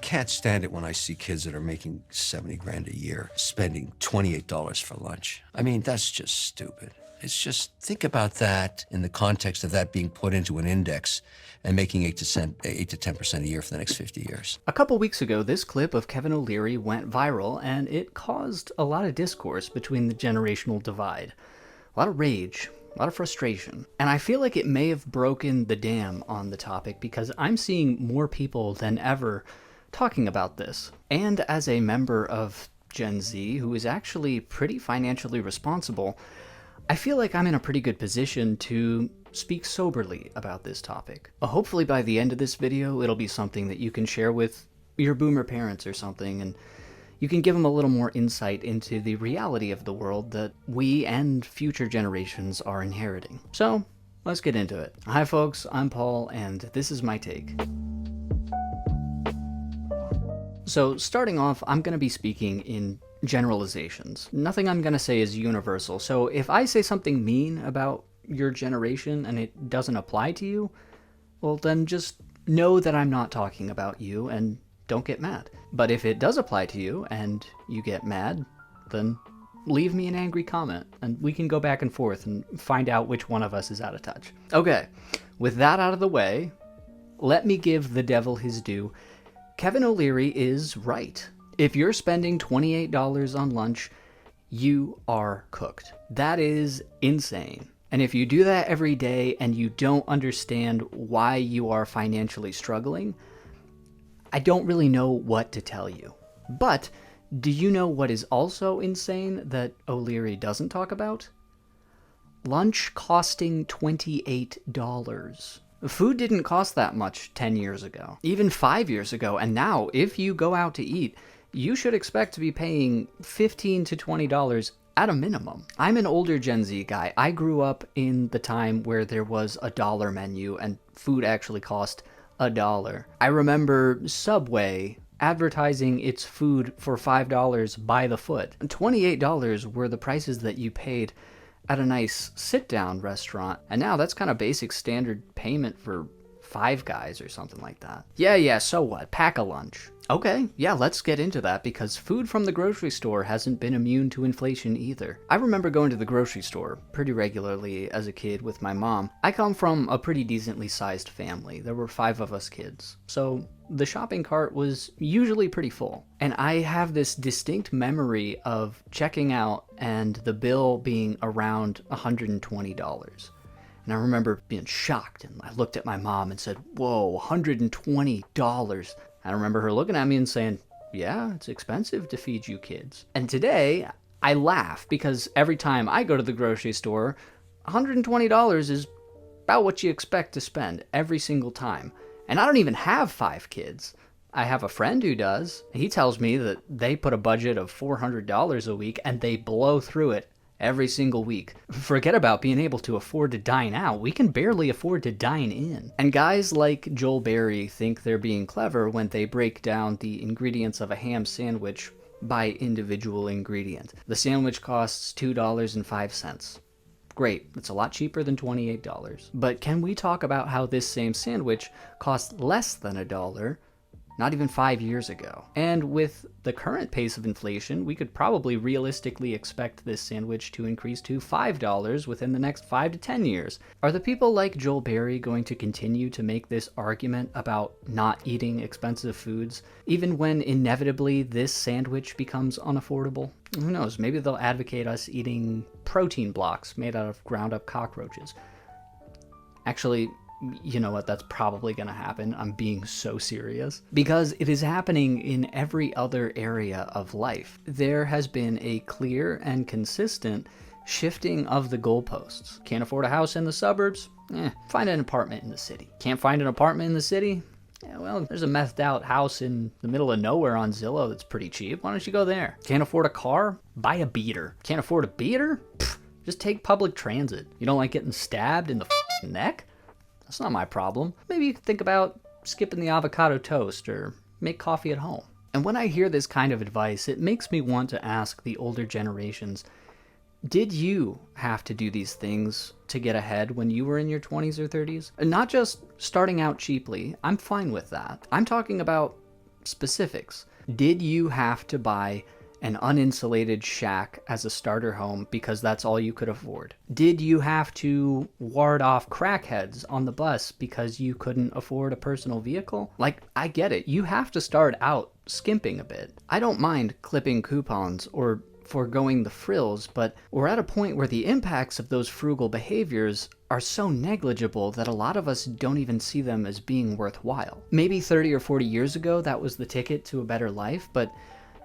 can't stand it when I see kids that are making 70 grand a year spending $28 for lunch. I mean, that's just stupid. It's just, think about that in the context of that being put into an index and making 8 to 10% a year for the next 50 years. A couple weeks ago, this clip of Kevin O'Leary went viral, and it caused a lot of discourse between the generational divide. A lot of rage, a lot of frustration. And I feel like it may have broken the dam on the topic because I'm seeing more people than ever talking about this. And as a member of Gen Z who is actually pretty financially responsible, I feel like I'm in a pretty good position to speak soberly about this topic. Hopefully by the end of this video, it'll be something that you can share with your boomer parents or something, and you can give them a little more insight into the reality of the world that we and future generations are inheriting. So, let's get into it. Hi folks, I'm Paul, and this is my take. So, starting off, I'm going to be speaking in generalizations. Nothing I'm going to say is universal, so if I say something mean about your generation and it doesn't apply to you, well then just know that I'm not talking about you and don't get mad. But if it does apply to you and you get mad, then leave me an angry comment and we can go back and forth and find out which one of us is out of touch. Okay, with that out of the way, let me give the devil his due. Kevin O'Leary is right. If you're spending $28 on lunch, you are cooked. That is insane. And if you do that every day and you don't understand why you are financially struggling, I don't really know what to tell you. But do you know what is also insane that O'Leary doesn't talk about? Lunch costing $28. Food didn't cost that much 10 years ago, even 5 years ago, and now if you go out to eat, you should expect to be paying $15 to $20 at a minimum. I'm an older Gen Z guy. I grew up in the time where there was a dollar menu and food actually cost $1. I remember Subway advertising its food for $5 by the foot. $28 were the prices that you paid at a nice sit-down restaurant, and now that's kind of basic standard payment for Five Guys or something like that. Yeah, so what? Pack a lunch. Okay, yeah, let's get into that because food from the grocery store hasn't been immune to inflation either. I remember going to the grocery store pretty regularly as a kid with my mom. I come from a pretty decently sized family. There were 5 of us kids, so the shopping cart was usually pretty full. And I have this distinct memory of checking out and the bill being around $120. And I remember being shocked, and I looked at my mom and said, "Whoa, $120. I remember her looking at me and saying, "Yeah, it's expensive to feed you kids." And today, I laugh because every time I go to the grocery store, $120 is about what you expect to spend every single time. And I don't even have 5 kids. I have a friend who does. He tells me that they put a budget of $400 a week and they blow through it every single week. Forget about being able to afford to dine out. We can barely afford to dine in. And guys like Joel Berry think they're being clever when they break down the ingredients of a ham sandwich by individual ingredient. The sandwich costs $2.05. Great, it's a lot cheaper than $28. But can we talk about how this same sandwich cost less than $1 not even 5 years ago? And with the current pace of inflation, we could probably realistically expect this sandwich to increase to $5 within the next 5 to 10 years. Are the people like Joel Berry going to continue to make this argument about not eating expensive foods, even when inevitably this sandwich becomes unaffordable? Who knows, maybe they'll advocate us eating protein blocks made out of ground up cockroaches. Actually, you know what, that's probably going to happen. I'm being so serious. Because it is happening in every other area of life. There has been a clear and consistent shifting of the goalposts. Can't afford a house in the suburbs? Find an apartment in the city. Can't find an apartment in the city? Yeah, well, there's a methed out house in the middle of nowhere on Zillow that's pretty cheap. Why don't you go there? Can't afford a car? Buy a beater. Can't afford a beater? Just take public transit. You don't like getting stabbed in the neck? That's not my problem. Maybe you could think about skipping the avocado toast or make coffee at home. And when I hear this kind of advice, it makes me want to ask the older generations, did you have to do these things to get ahead when you were in your 20s or 30s? And not just starting out cheaply. I'm fine with that. I'm talking about specifics. Did you have to buy an uninsulated shack as a starter home because that's all you could afford? Did you have to ward off crackheads on the bus because you couldn't afford a personal vehicle? Like, I get it. You have to start out skimping a bit. I don't mind clipping coupons or foregoing the frills, but we're at a point where the impacts of those frugal behaviors are so negligible that a lot of us don't even see them as being worthwhile. Maybe 30 or 40 years ago, that was the ticket to a better life, but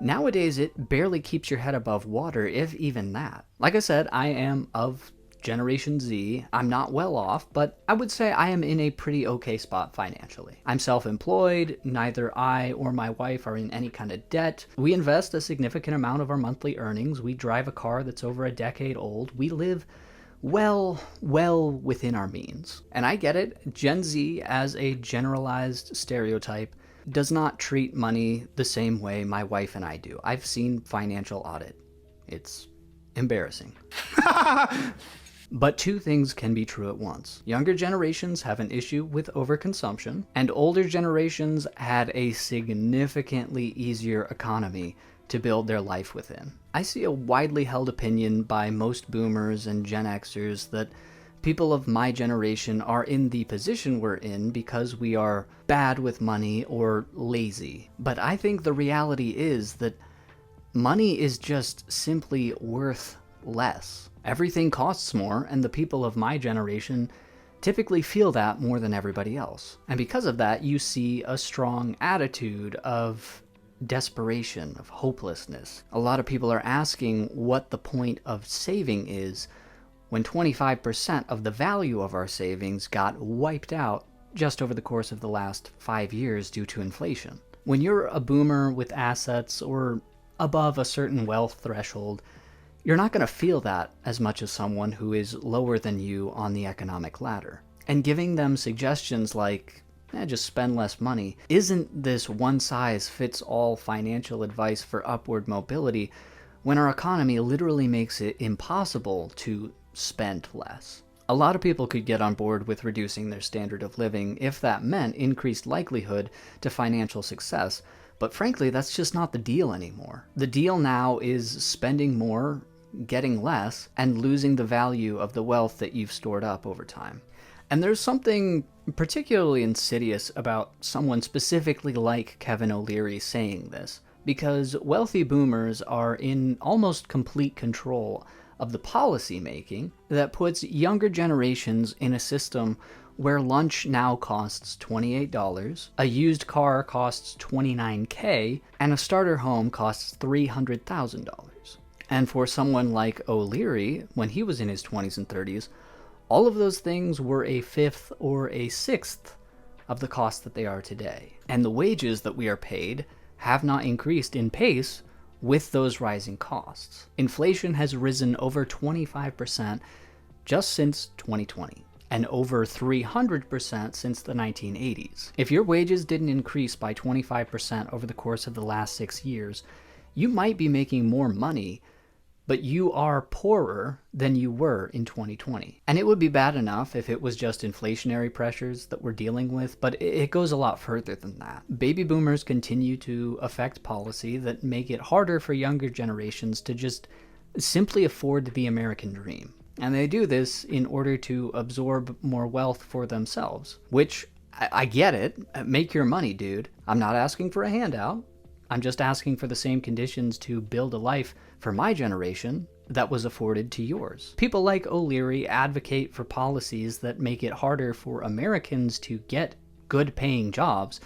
nowadays it barely keeps your head above water, if even that. Like I said, I am of Generation Z. I'm not well off, but I would say I am in a pretty okay spot financially. I'm self-employed. Neither I or my wife are in any kind of debt. We invest a significant amount of our monthly earnings. We drive a car that's over a decade old. We live well within our means. And I get it. Gen Z, as a generalized stereotype, does not treat money the same way my wife and I do. I've seen financial audit. It's embarrassing. But two things can be true at once. Younger generations have an issue with overconsumption, and older generations had a significantly easier economy to build their life within. I see a widely held opinion by most boomers and Gen Xers that people of my generation are in the position we're in because we are bad with money or lazy. But I think the reality is that money is just simply worth less. Everything costs more, and the people of my generation typically feel that more than everybody else. And because of that, you see a strong attitude of desperation, of hopelessness. A lot of people are asking what the point of saving is when 25% of the value of our savings got wiped out just over the course of the last 5 years due to inflation. When you're a boomer with assets or above a certain wealth threshold, you're not going to feel that as much as someone who is lower than you on the economic ladder. And giving them suggestions like, just spend less money, isn't this one-size-fits-all financial advice for upward mobility when our economy literally makes it impossible to spend less. A lot of people could get on board with reducing their standard of living if that meant increased likelihood to financial success, but frankly, that's just not the deal anymore. The deal now is spending more, getting less, and losing the value of the wealth that you've stored up over time. And there's something particularly insidious about someone specifically like Kevin O'Leary saying this, because wealthy boomers are in almost complete control of the policy making that puts younger generations in a system where lunch now costs $28, a used car costs $29K, and a starter home costs $300,000. And for someone like O'Leary, when he was in his 20s and 30s, all of those things were a fifth or a sixth of the cost that they are today. And the wages that we are paid have not increased in pace with those rising costs. Inflation has risen over 25% just since 2020, and over 300% since the 1980s. If your wages didn't increase by 25% over the course of the last 6 years, you might be making more money, but you are poorer than you were in 2020. And it would be bad enough if it was just inflationary pressures that we're dealing with, but it goes a lot further than that. Baby boomers continue to affect policy that make it harder for younger generations to just simply afford the American dream. And they do this in order to absorb more wealth for themselves, which, I get it. Make your money, dude. I'm not asking for a handout. I'm just asking for the same conditions to build a life for my generation that was afforded to yours. People like O'Leary advocate for policies that make it harder for Americans to get good-paying jobs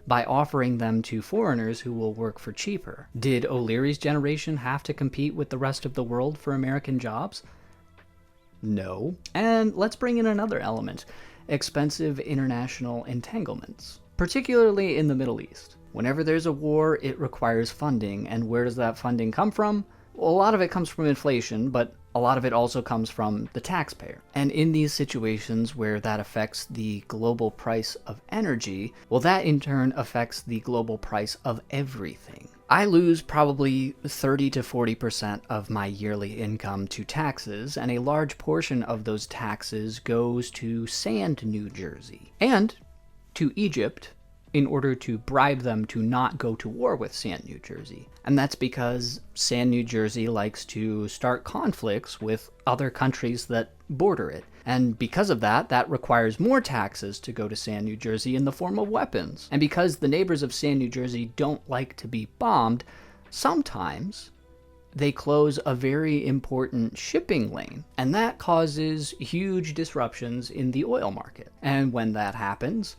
by offering them to foreigners who will work for cheaper. Did O'Leary's generation have to compete with the rest of the world for American jobs? No. And let's bring in another element: expensive international entanglements, particularly in the Middle East. Whenever there's a war, it requires funding, and where does that funding come from? Well, a lot of it comes from inflation, but a lot of it also comes from the taxpayer. And in these situations where that affects the global price of energy, well, that in turn affects the global price of everything. I lose probably 30 to 40% of my yearly income to taxes, and a large portion of those taxes goes to Sand, New Jersey, and to Egypt, in order to bribe them to not go to war with Sand New Jersey. And that's because Sand New Jersey likes to start conflicts with other countries that border it. And because of that, that requires more taxes to go to Sand New Jersey in the form of weapons. And because the neighbors of Sand New Jersey don't like to be bombed, sometimes they close a very important shipping lane, and that causes huge disruptions in the oil market. And when that happens,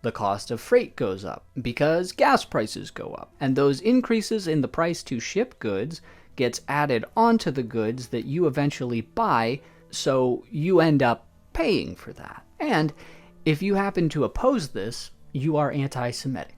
the cost of freight goes up because gas prices go up. And those increases in the price to ship goods gets added onto the goods that you eventually buy, so you end up paying for that. And if you happen to oppose this, you are anti-Semitic.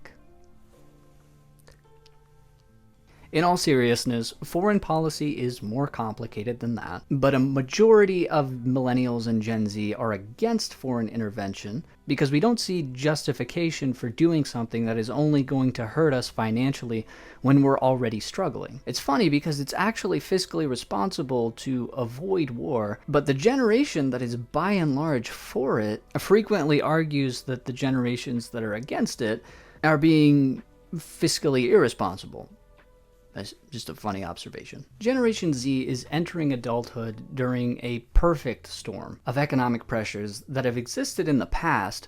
In all seriousness, foreign policy is more complicated than that, but a majority of millennials and Gen Z are against foreign intervention because we don't see justification for doing something that is only going to hurt us financially when we're already struggling. It's funny because it's actually fiscally responsible to avoid war, but the generation that is by and large for it frequently argues that the generations that are against it are being fiscally irresponsible. That's just a funny observation. Generation Z is entering adulthood during a perfect storm of economic pressures that have existed in the past,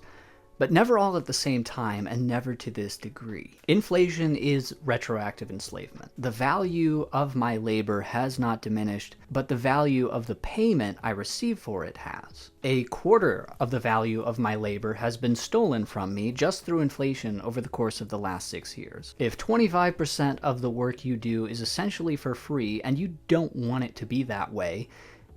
but never all at the same time and never to this degree. Inflation is retroactive enslavement. The value of my labor has not diminished, but the value of the payment I receive for it has. A quarter of the value of my labor has been stolen from me just through inflation over the course of the last 6 years. If 25% of the work you do is essentially for free and you don't want it to be that way,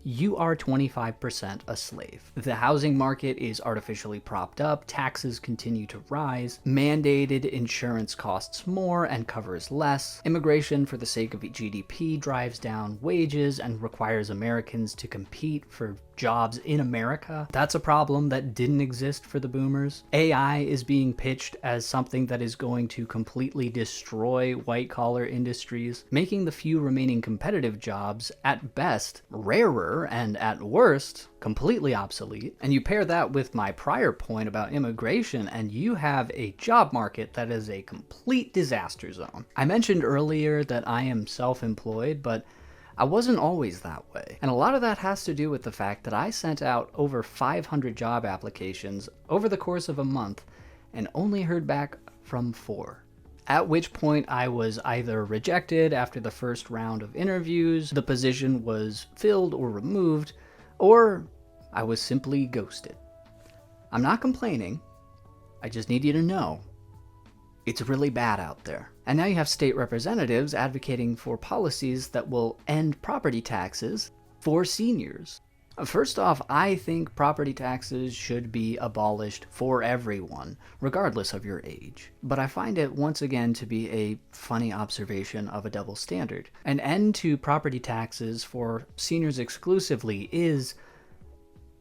you are 25% a slave. The housing market is artificially propped up, taxes continue to rise, mandated insurance costs more and covers less, immigration for the sake of GDP drives down wages and requires Americans to compete for jobs in America. That's a problem that didn't exist for the boomers. AI is being pitched as something that is going to completely destroy white-collar industries, making the few remaining competitive jobs at best rarer and at worst completely obsolete. And you pair that with my prior point about immigration and you have a job market that is a complete disaster zone. I mentioned earlier that I am self-employed, but I wasn't always that way. And a lot of that has to do with the fact that I sent out over 500 job applications over the course of a month and only heard back from 4. At which point I was either rejected after the first round of interviews, the position was filled or removed, or I was simply ghosted. I'm not complaining. I just need you to know it's really bad out there. And now you have state representatives advocating for policies that will end property taxes for seniors. First off, I think property taxes should be abolished for everyone, regardless of your age. But I find it once again to be a funny observation of a double standard. An end to property taxes for seniors exclusively is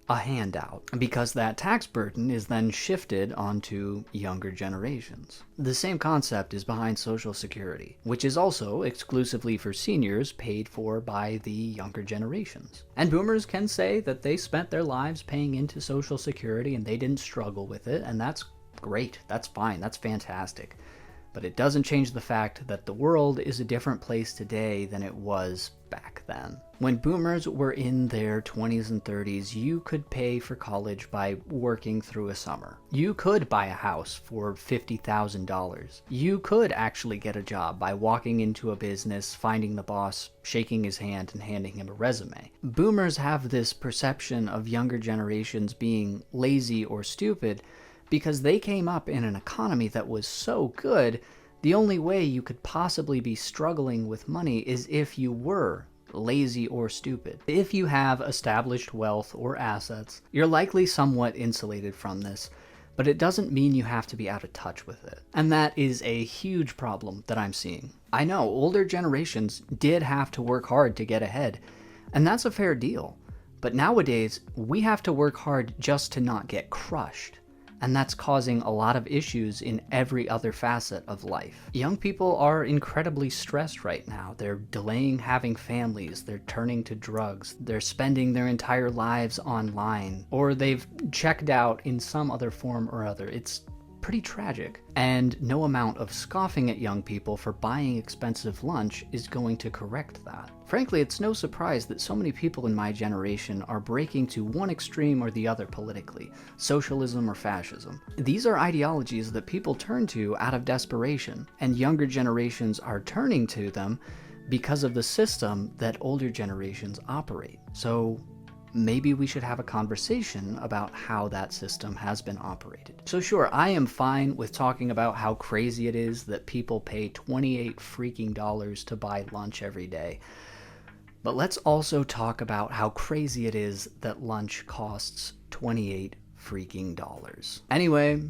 a handout, because that tax burden is then shifted onto younger generations. The same concept is behind Social Security, which is also exclusively for seniors paid for by the younger generations. And boomers can say that they spent their lives paying into Social Security and they didn't struggle with it, and that's great, that's fine, that's fantastic. But it doesn't change the fact that the world is a different place today than it was back then. When boomers were in their 20s and 30s, you could pay for college by working through a summer. You could buy a house for $50,000. You could actually get a job by walking into a business, finding the boss, shaking his hand, and handing him a resume. Boomers have this perception of younger generations being lazy or stupid because they came up in an economy that was so good, the only way you could possibly be struggling with money is if you were lazy or stupid. If you have established wealth or assets, you're likely somewhat insulated from this, but it doesn't mean you have to be out of touch with it. And that is a huge problem that I'm seeing. I know older generations did have to work hard to get ahead, and that's a fair deal. But nowadays, we have to work hard just to not get crushed. And that's causing a lot of issues in every other facet of life. Young people are incredibly stressed right now. They're delaying having families, they're turning to drugs, they're spending their entire lives online, or they've checked out in some other form or other. It's pretty tragic. And no amount of scoffing at young people for buying expensive lunch is going to correct that. Frankly, it's no surprise that so many people in my generation are breaking to one extreme or the other politically, socialism or fascism. These are ideologies that people turn to out of desperation, and younger generations are turning to them because of the system that older generations operate. So maybe we should have a conversation about how that system has been operated. So sure, I am fine with talking about how crazy it is that people pay $28 freaking dollars to buy lunch every day. But let's also talk about how crazy it is that lunch costs $28 freaking dollars. Anyway,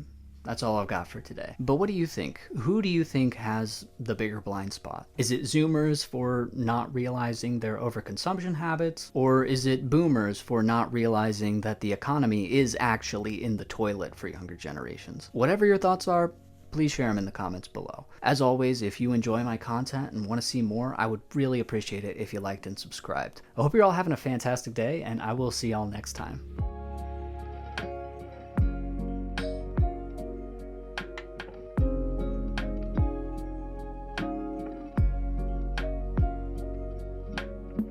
that's all I've got for today. But what do you think? Who do you think has the bigger blind spot? Is it Zoomers for not realizing their overconsumption habits? Or is it Boomers for not realizing that the economy is actually in the toilet for younger generations? Whatever your thoughts are, please share them in the comments below. As always, if you enjoy my content and want to see more, I would really appreciate it if you liked and subscribed. I hope you're all having a fantastic day, and I will see y'all next time.